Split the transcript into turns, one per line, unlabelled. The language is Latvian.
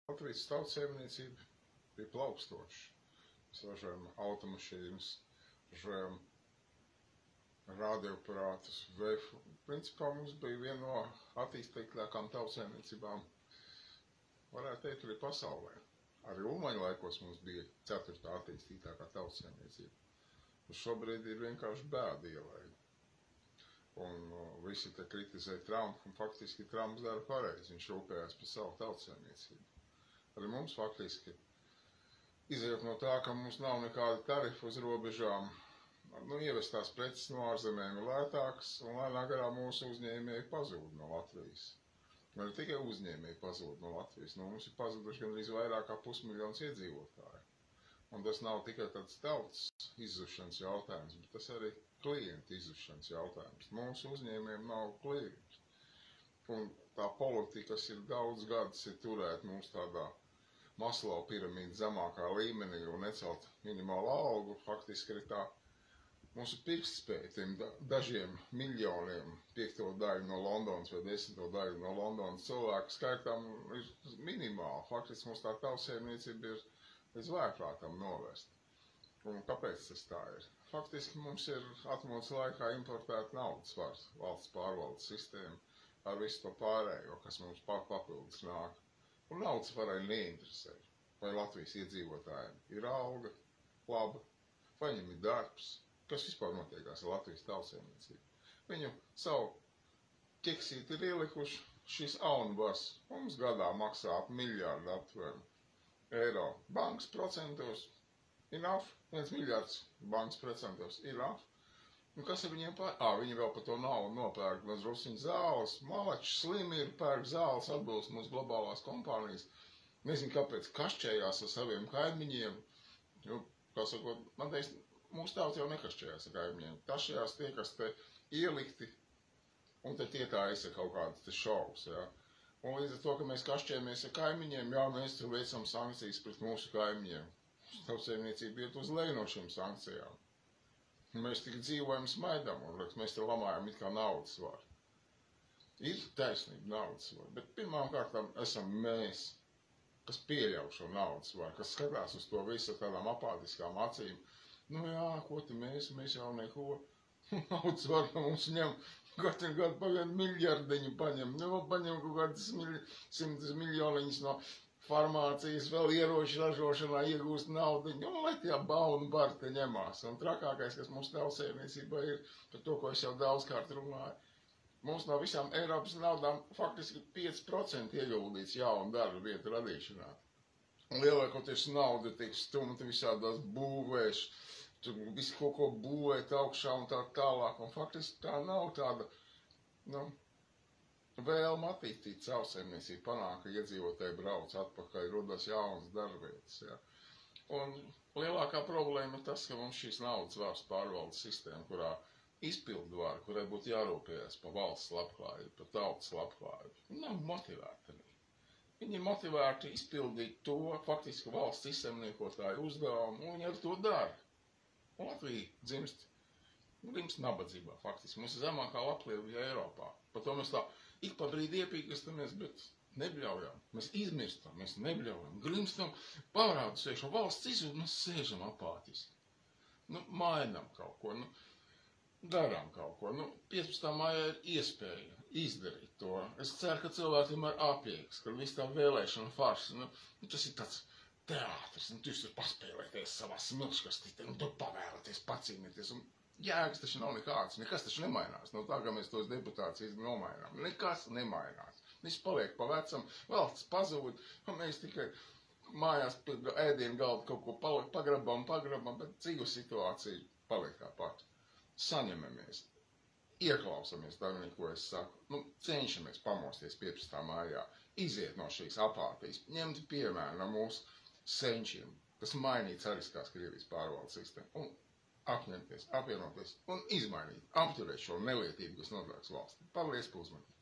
Latvijas tautsēmniecība bija plaukstoša. Mēs ražojam automašīnas, ražojam radioaparātus. Principā mums bija viena no attīstītākām tautsēmniecībām, varētu teikt, arī pasaulē. Arī Ulmaņa laikos mums bija 4. attīstītākā tautsēmniecība. Šobrīd ir vienkārši bēda ielēja. Un visi te kritizē Trumpu, un faktiski Trumps dara pareizi, viņš rūpējās par savu tautsēmniecību. Arī mums faktiski, izējot no tā, ka mums nav nekāda tarifa uz robežām, ievestās preces no ārzemēm ir lētākas, un lēnā garā mūsu uzņēmēji pazūd no Latvijas. Ne tikai uzņēmēji pazūd no Latvijas, mums ir pazuduši gandrīz vairāk kā 500 000 iedzīvotāju. Un tas nav tikai tāds tautas izzušanas jautājums, bet tas arī klientu izzušanas jautājums. Mūsu uzņēmējiem nav klientu. Un tā politika, kas ir daudz gadus, ir turēt mūs tādā Maslow piramīda zemākā līmenī un necelt minimālu algu, faktiski arī tā mūsu pirktspēja tiem dažiem miljoniem 5. daļu no Londonas vai 10. daļu no Londonas cilvēku skaitām ir minimāla. Faktiski mums tā tautsēmniecība ir līdz vērprātam novest. Un kāpēc tas tā ir? Faktiski mums ir atmodas laikā importēta naudas valsts pārvaldes sistēma ar visu to pārējo, kas mums papildus nāk. Un naudas varai neinteresē, vai Latvijas iedzīvotājiem ir alga, laba, vai viņam ir darbs, kas vispār notiekās ar Latvijas tautsēmniecību. Viņu savu ķeksīti ir ielikuši šīs aunbars. Mums gadā maksā ap miljardu aptuveni eiro bankas procentos. Enough, 1 miljards bankas procentos, enough. Un kas ar viņiem viņi vēl par to naudu nopērk bez rusiņu zāles, malači, slimi ir, pērk zāles, atbilst mūsu globālās kompānijas. Nezinu, kāpēc kašķējās ar saviem kaimiņiem. Kā sakot, man teiks, mūsu tauts jau nekašķējās ar kaimiņiem. Tašajās tie, kas te ielikti, un te tie tā ir kaut kādas te šovs, ja. Un līdz ar to, ka mēs kašķējamies ar kaimiņiem, jā, mēs tur veicam sankcijas pret mūsu kaimiņiem. Tautsēmniecība iet uz leju no šīm sankcijām. Mēs tik dzīvojam smaidām, un mēs te lamājam it kā naudas varu. Ir taisnība naudas varu, bet pirmām kārtām esam mēs, kas pieļauj šo naudas varu, kas skatās uz to visu ar tādām apātiskām acīm. Nu jā, ko te mēs jau neko. Naudas varu no mums ņem, katru gadu pa 1 miljardiņu paņem, paņem kaut kādas 100 miljoniņas no farmācijas, vēl ieroču ražošanā iegūst naudiņu, un lai tie baunu bar te ņemās. Un trakākais, kas mums tautsēmniecībā ir, par to, ko es jau daudzkārt runāju, mums no visām Eiropas naudām faktiski 5% ieguldīts jaunu darba vietu radīšanā. Un lielākoties nauda tiek stumta visādās būvēs, tur visu kaut ko būvēt augšā un tā tālāk, un faktiski tā nav tāda, vēlma attīstīt tautsēmniecību, panāk, ka iedzīvotāji brauc atpakaļ, rodas jaunas darbvietas. Ja. Un lielākā problēma ir tas, ka mums šīs naudas varas pārvaldes sistēma, kurā izpildvara, kurai būtu jārūpējas par valsts labklājību, par tautas labklājību, nav motivēta. Viņi ir motivēti izpildīt to faktiski valsts izsaimniekotāju uzdevumu, un viņi ar to dara. Un Latvija dzimst nabadzībā, faktiski. Mums ir zemākā labklājība Eiropā. Par to mēs tā ik pa brīdi iepīkastamies, bet nebļaujam. Mēs izmirstam, mēs nebļaujam, grimstam, parādus iekšā, valsts izjūt, mēs sēžam apātiski. Mainam kaut ko, darām kaut ko. 15. maijā ir iespēja izdarīt to. Es ceru, ka cilvēkiem ar apjēgs, ka viss tā vēlēšana farsa, tas ir tāds teātris, tu jūs tur paspēlēties savā smilškastītē, tu pavēlaties, pacīnīties, un jēgas taču nav nekāds, nekas taču nemainās, no tā, ka mēs tos deputātus nomainām, nekas nemainās, viss paliek pa vecam, valsts pazūd, un mēs tikai mājās pie ēdienu galda kaut ko pagrabam, bet dzīves situācija paliek tā pat. Saņemamies, ieklausamies tādā, ko es saku, cenšamies pamosties 15. maijā, iziet no šīs apātijas, ņemt piemēru no mūsu senčiem, kas mainīja cariskās Krievijas pārvaldes sistēmu, un apņemties, apvienoties un izmainīt, apturēt šo nelietību, kas notiek valstī. Paldies par uzmanību!